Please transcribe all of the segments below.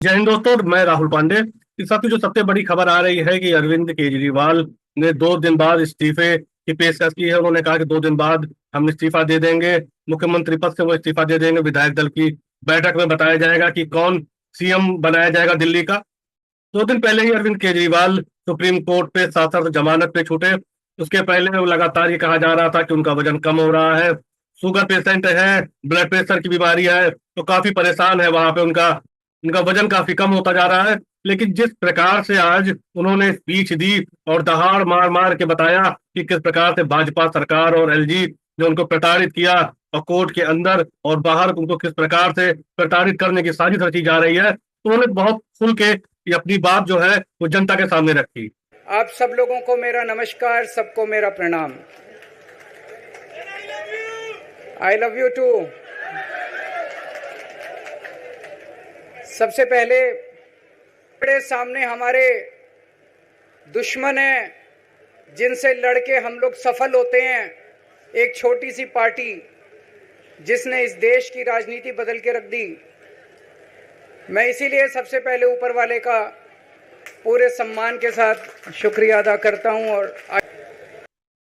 जय हिंद दोस्तों, मैं राहुल पांडे। इस वक्त जो सबसे बड़ी खबर आ रही है कि अरविंद केजरीवाल ने 2 दिन बाद इस्तीफे की पेशकश की है। उन्होंने कहा कि 2 दिन बाद हम इस्तीफा दे देंगे, मुख्यमंत्री पद से वो इस्तीफा दे देंगे। विधायक दल की बैठक में बताया जाएगा कि कौन सीएम बनाया जाएगा दिल्ली का। 2 दिन पहले ही अरविंद केजरीवाल सुप्रीम कोर्ट पे साथ जमानत पे छूटे। उसके पहले वो लगातार ये कहा जा रहा था कि उनका वजन कम हो रहा है, शुगर पेशेंट है, ब्लड प्रेशर की बीमारी है, तो काफी परेशान है। वहां पे उनका उनका वजन काफी कम होता जा रहा है। लेकिन जिस प्रकार से आज उन्होंने स्पीच दी और दहाड़ मार मार के बताया कि किस प्रकार से भाजपा सरकार और एलजी ने उनको प्रताड़ित किया और कोर्ट के अंदर और बाहर उनको किस प्रकार से प्रताड़ित करने की साजिश रची जा रही है, तो उन्होंने बहुत खुल के ये अपनी बात जो है वो जनता के सामने रखी। आप सब लोगों को मेरा नमस्कार, सबको मेरा प्रणाम। I love you too. सबसे पहले बड़े सामने हमारे दुश्मन हैं, जिनसे लड़के हम लोग सफल होते हैं। एक छोटी सी पार्टी जिसने इस देश की राजनीति बदल के रख दी। मैं इसीलिए सबसे पहले ऊपर वाले का पूरे सम्मान के साथ शुक्रिया अदा करता हूं। और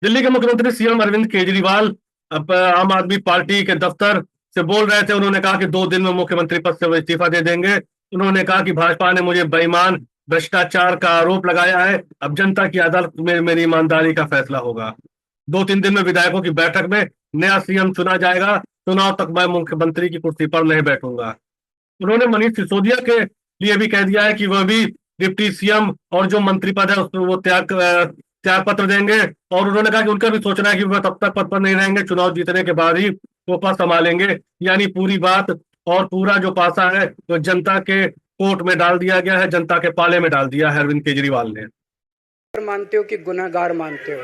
दिल्ली के मुख्यमंत्री सीएम अरविंद केजरीवाल अब आम आदमी पार्टी के दफ्तर से बोल रहे थे। उन्होंने कहा कि 2 दिन में मुख्यमंत्री पद से वो इस्तीफा दे देंगे। उन्होंने कहा कि भाजपा ने मुझे बेईमान भ्रष्टाचार का आरोप लगाया है, अब जनता की अदालत में मेरी ईमानदारी का फैसला होगा। 2-3 दिन में विधायकों की बैठक में नया सीएम चुना जाएगा। चुनाव तक मैं मुख्यमंत्री की कुर्सी पर नहीं बैठूंगा। उन्होंने मनीष सिसोदिया के लिए भी कह दिया है कि वह भी डिप्टी सीएम और जो मंत्री पद है उसमें वो त्याग पत्र देंगे। और उन्होंने कहा कि उनका भी सोचना है कि वह तब तक पद पर नहीं रहेंगे, चुनाव जीतने के बाद ही वो पद संभालेंगे। यानी पूरी बात और पूरा जो पासा है वो जनता के कोर्ट में डाल दिया गया है, जनता के पाले में डाल दिया है अरविंद केजरीवाल ने। मानते हो कि गुनहगार मानते हो?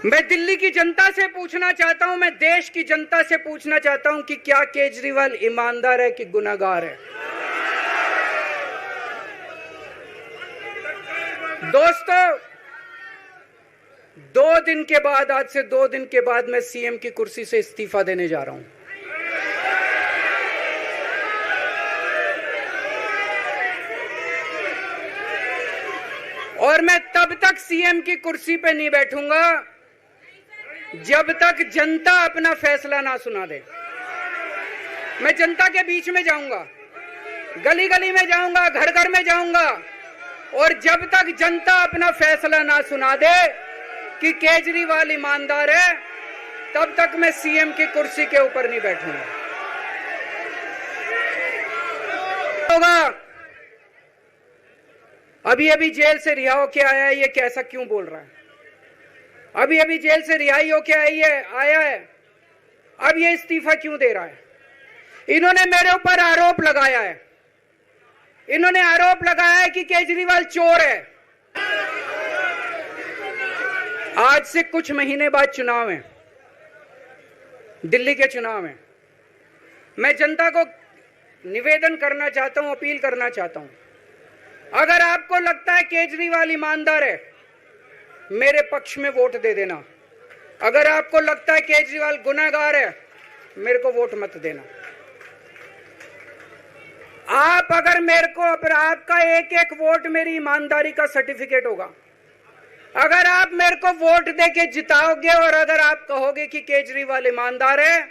मैं दिल्ली की जनता से पूछना चाहता हूं, मैं देश की जनता से पूछना चाहता हूं कि क्या केजरीवाल ईमानदार है कि गुनहगार है? दोस्तों, 2 दिन के बाद, आज से 2 दिन के बाद मैं सीएम की कुर्सी से इस्तीफा देने जा रहा हूं। और मैं तब तक सीएम की कुर्सी पे नहीं बैठूंगा जब तक जनता अपना फैसला ना सुना दे। मैं जनता के बीच में जाऊंगा, गली गली में जाऊंगा, घर घर में जाऊंगा, और जब तक जनता अपना फैसला ना सुना दे कि केजरीवाल ईमानदार है, तब तक मैं सीएम की कुर्सी के ऊपर नहीं बैठूंगा। अभी अभी जेल से रिहा होके आया है, ये कैसा क्यों बोल रहा है? अभी अभी जेल से रिहाई होके आया है, अब ये इस्तीफा क्यों दे रहा है? इन्होंने मेरे ऊपर आरोप लगाया है, इन्होंने आरोप लगाया है कि केजरीवाल चोर है। आज से कुछ महीने बाद चुनाव है, दिल्ली के चुनाव है। मैं जनता को निवेदन करना चाहता हूं, अपील करना चाहता हूं, अगर आपको लगता है केजरीवाल ईमानदार है, मेरे पक्ष में वोट दे देना। अगर आपको लगता है केजरीवाल गुनहगार है, मेरे को वोट मत देना। आप अगर मेरे को, आपका एक एक वोट मेरी ईमानदारी का सर्टिफिकेट होगा। अगर आप मेरे को वोट देके जिताओगे और अगर आप कहोगे कि केजरीवाल ईमानदार है,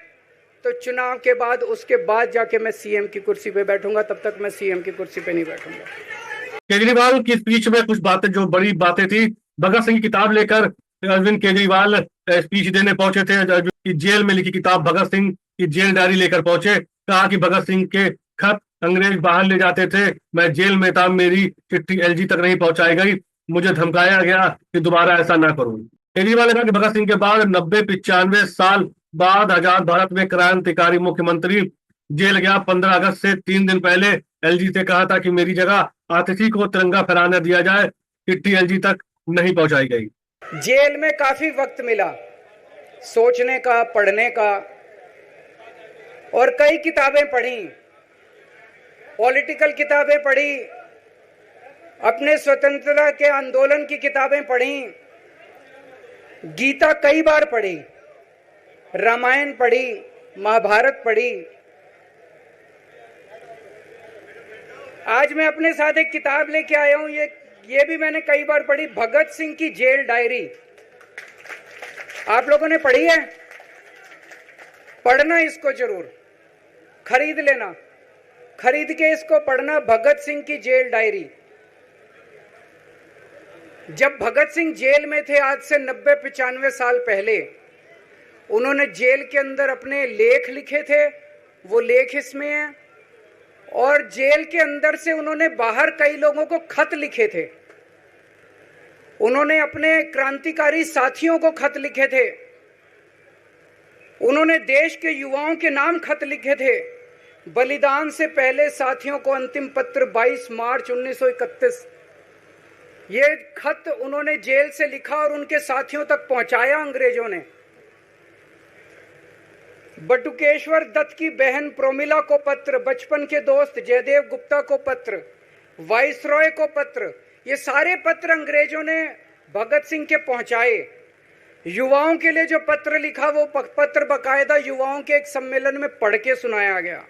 तो चुनाव के बाद, उसके बाद जाके मैं सीएम की कुर्सी पे बैठूंगा। तब तक मैं सीएम की कुर्सी पे नहीं बैठूंगा। केजरीवाल की स्पीच में कुछ बातें, जो बड़ी बातें थी, भगत सिंह की किताब लेकर अरविंद केजरीवाल स्पीच देने पहुंचे थे। जेल में लिखी किताब भगत सिंह की जेल डायरी लेकर पहुंचे। कहा कि भगत सिंह के खत अंग्रेज बाहर ले जाते थे, मैं जेल में था, मेरी चिट्ठी एलजी तक नहीं पहुंचाई गई, मुझे धमकाया गया कि दोबारा ऐसा ना करूं। केजरीवाल ने कहा कि भगत सिंह के बाद 90-95 साल बाद आजाद भारत में क्रांतिकारी मुख्यमंत्री जेल गया। 15 अगस्त से 3 दिन पहले एलजी से कहा था कि मेरी जगह आतिशी को तिरंगा फहराने दिया जाए, चिट्ठी एलजी तक नहीं पहुंचाई गई। जेल में काफी वक्त मिला सोचने का, पढ़ने का, और कई किताबें पढ़ी, पॉलिटिकल किताबें पढ़ी, अपने स्वतंत्रता के आंदोलन की किताबें पढ़ी, गीता कई बार पढ़ी, रामायण पढ़ी, महाभारत पढ़ी। आज मैं अपने साथ एक किताब लेके आया हूं, ये भी मैंने कई बार पढ़ी, भगत सिंह की जेल डायरी। आप लोगों ने पढ़ी है? पढ़ना इसको जरूर, खरीद लेना, खरीद के इसको पढ़ना, भगत सिंह की जेल डायरी। जब भगत सिंह जेल में थे आज से 90-95 साल पहले, उन्होंने जेल के अंदर अपने लेख लिखे थे, वो लेख इसमें हैं। और जेल के अंदर से उन्होंने बाहर कई लोगों को खत लिखे थे, उन्होंने अपने क्रांतिकारी साथियों को खत लिखे थे, उन्होंने देश के युवाओं के नाम खत लिखे थे। बलिदान से पहले साथियों को अंतिम पत्र 22 मार्च 1931, ये खत उन्होंने जेल से लिखा और उनके साथियों तक पहुंचाया अंग्रेजों ने। बटुकेश्वर दत्त की बहन प्रोमिला को पत्र, बचपन के दोस्त जयदेव गुप्ता को पत्र, वाइसरॉय को पत्र, ये सारे पत्र अंग्रेजों ने भगत सिंह के पहुंचाए। युवाओं के लिए जो पत्र लिखा, वो पत्र बकायदा युवाओं के एक सम्मेलन में पढ़ के सुनाया गया।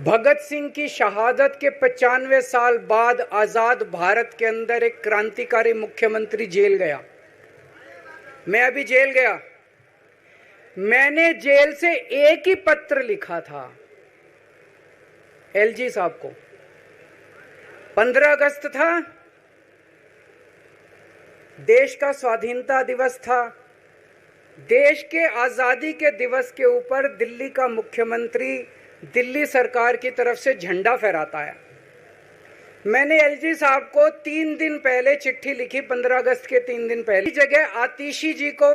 भगत सिंह की शहादत के 95 साल बाद आजाद भारत के अंदर एक क्रांतिकारी मुख्यमंत्री जेल गया। मैं अभी जेल गया, मैंने जेल से एक ही पत्र लिखा था एलजी साहब को। 15 अगस्त था, देश का स्वाधीनता दिवस था। देश के आजादी के दिवस के ऊपर दिल्ली का मुख्यमंत्री दिल्ली सरकार की तरफ से झंडा फहराता है। मैंने एलजी साहब को 3 दिन पहले चिट्ठी लिखी, 15 अगस्त के 3 दिन पहले, जगह आतिशी जी को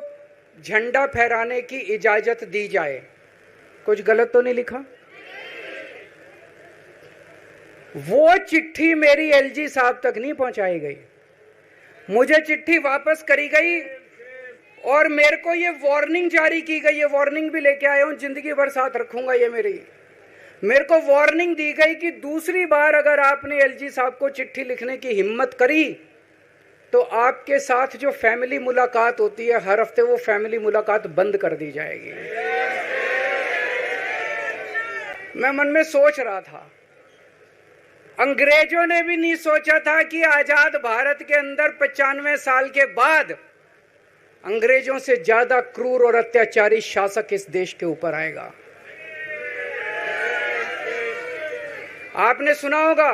झंडा फहराने की इजाजत दी जाए। कुछ गलत तो नहीं लिखा? वो चिट्ठी मेरी एलजी साहब तक नहीं पहुंचाई गई, मुझे चिट्ठी वापस करी गई और मेरे को ये वार्निंग जारी की गई। ये वार्निंग भी लेके आया हूं, जिंदगी भर साथ रखूंगा ये मेरे को वार्निंग दी गई कि दूसरी बार अगर आपने एलजी साहब को चिट्ठी लिखने की हिम्मत करी तो आपके साथ जो फैमिली मुलाकात होती है हर हफ्ते, वो फैमिली मुलाकात बंद कर दी जाएगी। मैं मन में सोच रहा था, अंग्रेजों ने भी नहीं सोचा था कि आजाद भारत के अंदर 95 साल के बाद अंग्रेजों से ज्यादा क्रूर और अत्याचारी शासक इस देश के ऊपर आएगा। आपने सुना होगा,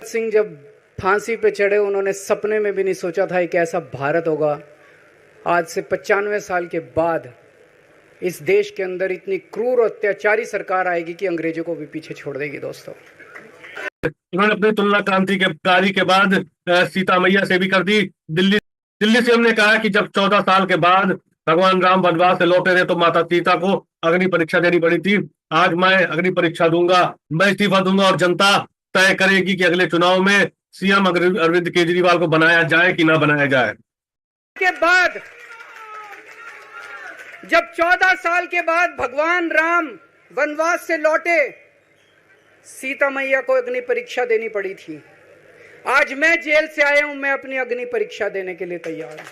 सिंह जब फांसी पे चढ़े, उन्होंने सपने में भी नहीं सोचा था कि ऐसा भारत होगा। आज से 95 साल के बाद इस देश के अंदर इतनी क्रूर और अत्याचारी सरकार आएगी कि अंग्रेजों को भी पीछे छोड़ देगी। दोस्तों, उन्होंने अपनी तुलना क्रांतिकारी के बाद सीता मैया से भी कर दी। दिल्ली से हमने कहा कि जब 14 साल के बाद भगवान राम वनवास से लौटे रहे तो माता सीता को अग्नि परीक्षा देनी पड़ी थी। आज मैं अग्नि परीक्षा दूंगा, मैं इस्तीफा दूंगा और जनता तय करेगी कि अगले चुनाव में सीएम अरविंद केजरीवाल को बनाया जाए कि ना बनाया जाए। के बाद जब 14 साल के बाद भगवान राम वनवास से लौटे, सीता मैया को अग्नि परीक्षा देनी पड़ी थी। आज मैं जेल से आया हूं, मैं अपनी अग्नि परीक्षा देने के लिए तैयार हूं।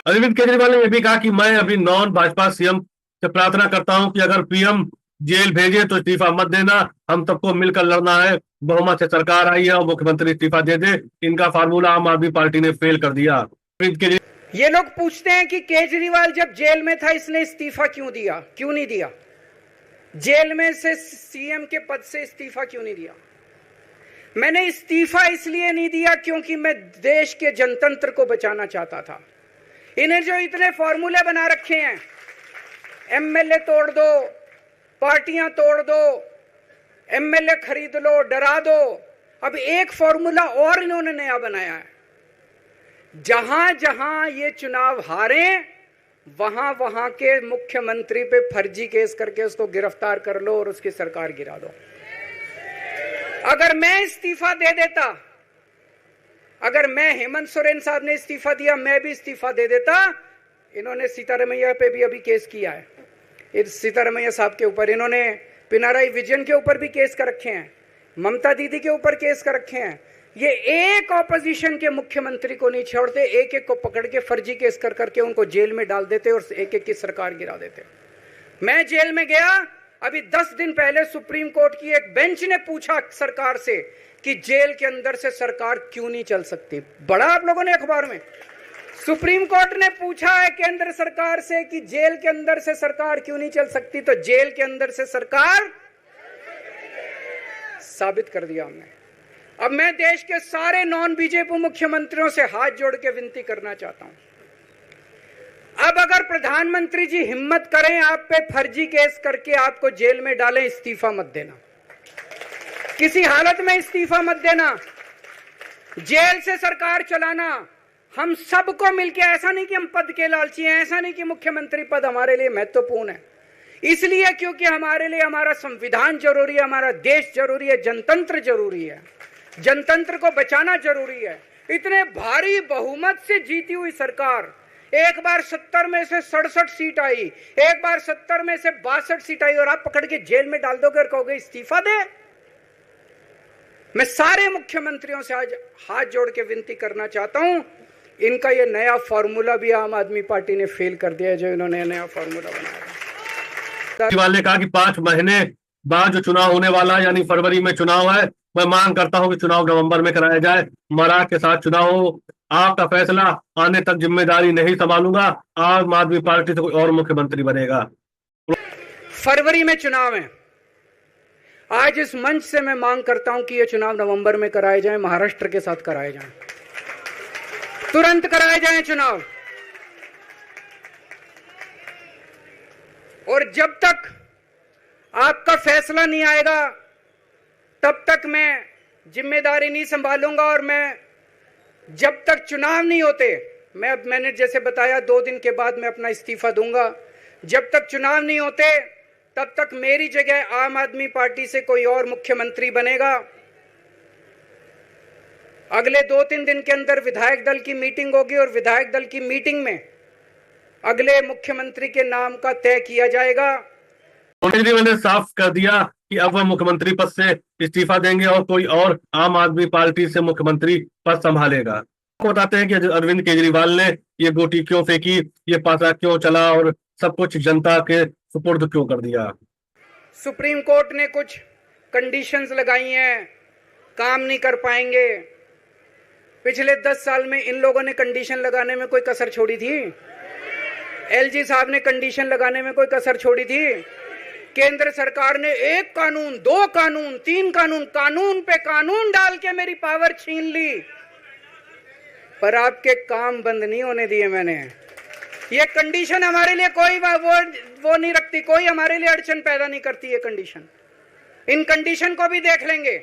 अरविंद केजरीवाल ने यह भी कहा कि मैं अभी नॉन भाजपा सीएम से प्रार्थना करता हूं कि अगर पीएम जेल भेजे तो इस्तीफा मत देना, हम सबको मिलकर लड़ना है। बहुमत से सरकार आई है और मुख्यमंत्री इस्तीफा दे दे। इनका फार्मूला आम आदमी पार्टी ने फेल कर दिया। ये लोग पूछते हैं कि केजरीवाल जब जेल में था इसने इस्तीफा क्यों दिया, क्यों नहीं दिया? जेल में से सीएम के पद से इस्तीफा क्यों नहीं दिया? मैंने इस्तीफा इसलिए नहीं दिया क्योंकि मैं देश के जनतंत्र को बचाना चाहता था। इन्हें जो इतने फॉर्मूले बना रखे हैं, एमएलए तोड़ दो, पार्टियां तोड़ दो, एमएलए खरीद लो, डरा दो, अब एक फॉर्मूला और इन्होंने नया बनाया है। जहां जहां ये चुनाव हारे वहां वहां के मुख्यमंत्री पे फर्जी केस करके उसको गिरफ्तार कर लो और उसकी सरकार गिरा दो। अगर मैं इस्तीफा दे देता, अगर मैं, हेमंत सोरेन साहब ने इस्तीफा दिया, मैं भी इस्तीफा दे देता। इन्होंने सीतारमैया पे भी अभी केस किया है, सीतारमैया साहब के ऊपर। इन्होंने पिनाराई विजयन के ऊपर भी केस कर रखे हैं, ममता दीदी के ऊपर केस कर रखे हैं। ये एक ऑपोजिशन के मुख्यमंत्री को नहीं छोड़ते, एक एक को पकड़ के फर्जी केस कर करके उनको जेल में डाल देते और एक एक की सरकार गिरा देते। मैं जेल में गया, अभी 10 दिन पहले सुप्रीम कोर्ट की एक बेंच ने पूछा सरकार से कि जेल के अंदर से सरकार क्यों नहीं चल सकती। बड़ा आप लोगों ने अखबार में, सुप्रीम कोर्ट ने पूछा है केंद्र सरकार से कि जेल के अंदर से सरकार क्यों नहीं चल सकती, तो जेल के अंदर से सरकार साबित कर दिया हमने। अब मैं देश के सारे नॉन बीजेपी मुख्यमंत्रियों से हाथ जोड़ के विनती करना चाहता हूं, अब अगर प्रधानमंत्री जी हिम्मत करें आप पे फर्जी केस करके आपको जेल में डालें, इस्तीफा मत देना, किसी हालत में इस्तीफा मत देना। जेल से सरकार चलाना हम सबको मिलके, ऐसा नहीं कि हम पद के लालची हैं, ऐसा नहीं कि मुख्यमंत्री पद हमारे लिए महत्वपूर्ण है, इसलिए क्योंकि हमारे लिए हमारा संविधान जरूरी है, हमारा देश जरूरी है, जनतंत्र जरूरी है, जनतंत्र को बचाना जरूरी है। इतने भारी बहुमत से जीती हुई सरकार, एक बार 70 में से 67 सीट आई, एक बार 70 में से 62 सीट आई, और आप पकड़ के जेल में डाल दोगे और कहोगे इस्तीफा दे। मैं सारे मुख्यमंत्रियों से आज हाथ जोड़ के विनती करना चाहता हूं, इनका ये नया फॉर्मूला भी आम आदमी पार्टी ने फेल कर दिया है, जो इन्होंने नया फॉर्मूला बनाया। केजरीवाल ने कहा कि 5 महीने बाद जो चुनाव होने वाला यानी फरवरी में चुनाव है, मैं मांग करता हूं कि चुनाव नवंबर में कराया जाए, मराठ के साथ चुनाव हो, आपका फैसला आने तक जिम्मेदारी नहीं संभालूंगा, आम आदमी पार्टी से कोई और मुख्यमंत्री बनेगा। फरवरी में चुनाव है, आज इस मंच से मैं मांग करता हूं कि ये चुनाव नवंबर में कराए जाएं, महाराष्ट्र के साथ कराए जाएं, तुरंत कराए जाएं चुनाव। और जब तक आपका फैसला नहीं आएगा तब तक मैं जिम्मेदारी नहीं संभालूंगा, और मैं जब तक चुनाव नहीं होते, मैंने जैसे बताया 2 दिन के बाद मैं अपना इस्तीफा दूंगा, जब तक चुनाव नहीं होते तब तक मेरी जगह आम आदमी पार्टी से कोई और मुख्यमंत्री बनेगा। अगले 2-3 दिन के अंदर विधायक दल की मीटिंग होगी, और विधायक दल की मीटिंग में अगले मुख्यमंत्री के नाम का तय किया जाएगा। केजरीवाल ने साफ कर दिया कि अब वह मुख्यमंत्री पद से इस्तीफा देंगे और कोई और आम आदमी पार्टी से मुख्यमंत्री पद संभालेगा। आपको बताते हैं कि अरविंद केजरीवाल ने ये गोटी क्यों फेंकी, ये पासा क्यों चला और सब कुछ जनता के सुपुर्द क्यों कर दिया। सुप्रीम कोर्ट ने कुछ कंडीशंस लगाई हैं, काम नहीं कर पाएंगे। पिछले 10 साल में इन लोगों ने कंडीशन लगाने में कोई कसर छोड़ी थी? एलजी साहब ने कंडीशन लगाने में कोई कसर छोड़ी थी? केंद्र सरकार ने 1 कानून, 2 कानून, 3 कानून, कानून पे कानून डाल के मेरी पावर छीन ली, पर आपके काम बंद नहीं होने दिए मैंने। ये कंडीशन हमारे लिए कोई वो नहीं रखती, कोई हमारे लिए अड़चन पैदा नहीं करती ये कंडीशन। इन कंडीशन को भी देख लेंगे।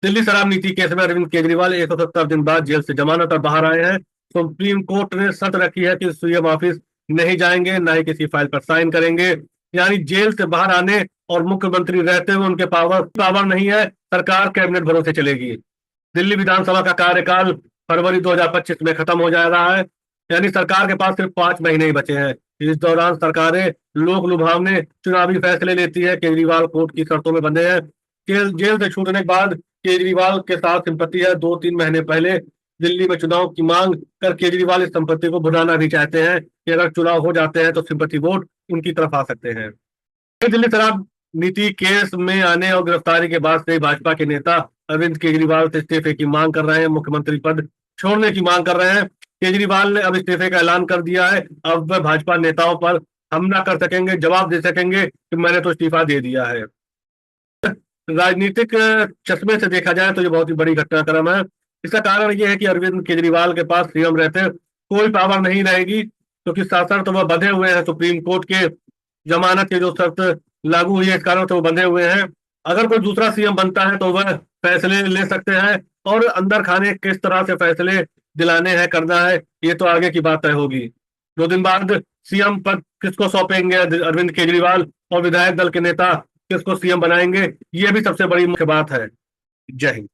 दिल्ली शराब नीति केस में अरविंद केजरीवाल 170 दिन बाद जेल से जमानत पर बाहर आए हैं। सुप्रीम कोर्ट ने शर्त रखी है कि सीएम ऑफिस नहीं जाएंगे, न ही किसी फाइल पर साइन करेंगे, यानी जेल से बाहर आने और मुख्यमंत्री रहते हुए उनके पावर नहीं है, सरकार कैबिनेट भरोसे चलेगी। दिल्ली विधानसभा का कार्यकाल फरवरी 2025 में खत्म हो जा रहा है, यानी सरकार के पास सिर्फ 5 महीने ही बचे हैं। इस दौरान सरकारें लोक लुभावने चुनावी फैसले लेती है। केजरीवाल कोर्ट की शर्तों में बंधे हैं। जेल से छूटने के बाद केजरीवाल के साथ संपत्ति है। 2-3 महीने पहले दिल्ली में चुनाव की मांग कर केजरीवाल इस संपत्ति को भुनाना भी चाहते हैं कि अगर चुनाव हो जाते हैं तो सिंपैथी वोट उनकी तरफ आ सकते हैं। दिल्ली शराब नीति केस में आने और गिरफ्तारी के बाद से भाजपा के नेता अरविंद केजरीवाल से इस्तीफे की मांग कर रहे हैं, मुख्यमंत्री पद छोड़ने की मांग कर रहे हैं। केजरीवाल ने अब इस्तीफे का ऐलान कर दिया है। अब वह भाजपा नेताओं पर हमला कर सकेंगे, जवाब दे सकेंगे कि मैंने तो इस्तीफा दे दिया है। राजनीतिक चश्मे से देखा जाए तो ये बहुत ही बड़ी घटनाक्रम है। इसका कारण यह है कि अरविंद केजरीवाल के पास सीएम रहते कोई पावर नहीं रहेगी, क्योंकि शासन तो वह बंधे हुए हैं सुप्रीम कोर्ट के जमानत की जो शर्त लागू हुई है, इस कारण से वो बंधे हुए हैं। अगर कोई दूसरा सीएम बनता है तो वह फैसले ले सकते हैं, और अंदर खाने किस तरह से फैसले दिलाने हैं, करना है, ये तो आगे की बात तय होगी। 2 दिन बाद सीएम पद किसको सौंपेंगे अरविंद केजरीवाल, और विधायक दल के नेता किसको सीएम बनाएंगे, ये भी सबसे बड़ी मुख्य बात है। जय हिंद।